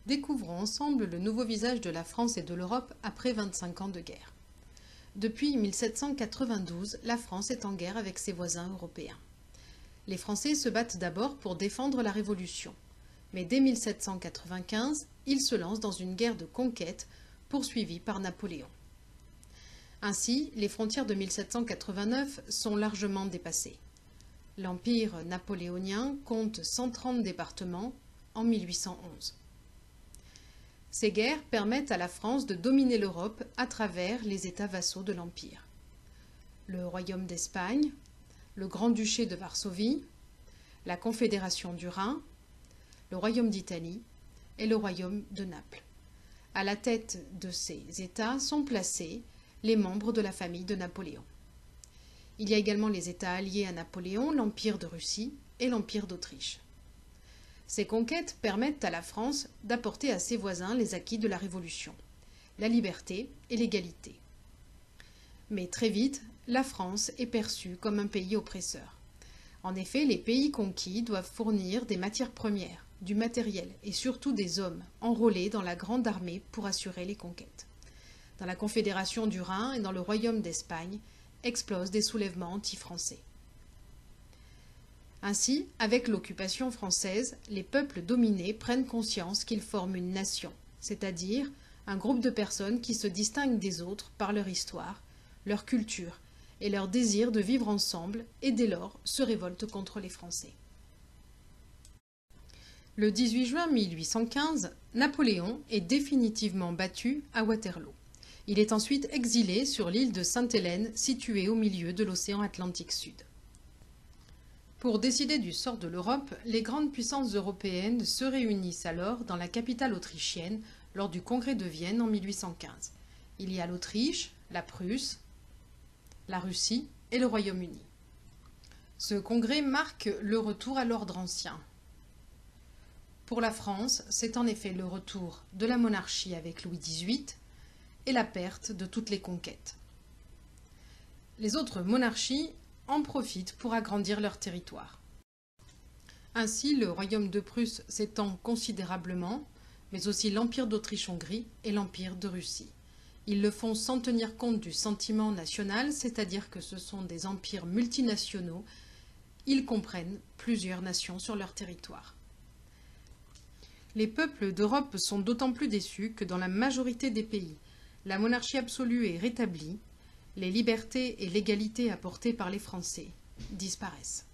Découvrons ensemble le nouveau visage de la France et de l'Europe après 25 ans de guerre. Depuis 1792, la France est en guerre avec ses voisins européens. Les Français se battent d'abord pour défendre la Révolution. Mais dès 1795, ils se lancent dans une guerre de conquête poursuivie par Napoléon. Ainsi, les frontières de 1789 sont largement dépassées. L'Empire napoléonien compte 130 départements en 1811. Ces guerres permettent à la France de dominer l'Europe à travers les États vassaux de l'Empire. Le Royaume d'Espagne, le Grand-Duché de Varsovie, la Confédération du Rhin, le Royaume d'Italie et le Royaume de Naples. À la tête de ces États sont placés les membres de la famille de Napoléon. Il y a également les États alliés à Napoléon, l'Empire de Russie et l'Empire d'Autriche. Ces conquêtes permettent à la France d'apporter à ses voisins les acquis de la Révolution, la liberté et l'égalité. Mais très vite, la France est perçue comme un pays oppresseur. En effet, les pays conquis doivent fournir des matières premières, du matériel et surtout des hommes enrôlés dans la grande armée pour assurer les conquêtes. Dans la Confédération du Rhin et dans le Royaume d'Espagne, explosent des soulèvements anti-français. Ainsi, avec l'occupation française, les peuples dominés prennent conscience qu'ils forment une nation, c'est-à-dire un groupe de personnes qui se distinguent des autres par leur histoire, leur culture et leur désir de vivre ensemble et dès lors se révoltent contre les Français. Le 18 juin 1815, Napoléon est définitivement battu à Waterloo. Il est ensuite exilé sur l'île de Sainte-Hélène, située au milieu de l'océan Atlantique Sud. Pour décider du sort de l'Europe, les grandes puissances européennes se réunissent alors dans la capitale autrichienne lors du congrès de Vienne en 1815. Il y a l'Autriche, la Prusse, la Russie et le Royaume-Uni. Ce congrès marque le retour à l'ordre ancien. Pour la France, c'est en effet le retour de la monarchie avec Louis XVIII et la perte de toutes les conquêtes. Les autres monarchies en profitent pour agrandir leur territoire. Ainsi, le royaume de Prusse s'étend considérablement, mais aussi l'Empire d'Autriche-Hongrie et l'Empire de Russie. Ils le font sans tenir compte du sentiment national, c'est-à-dire que ce sont des empires multinationaux. Ils comprennent plusieurs nations sur leur territoire. Les peuples d'Europe sont d'autant plus déçus que dans la majorité des pays, la monarchie absolue est rétablie, les libertés et l'égalité apportées par les Français disparaissent.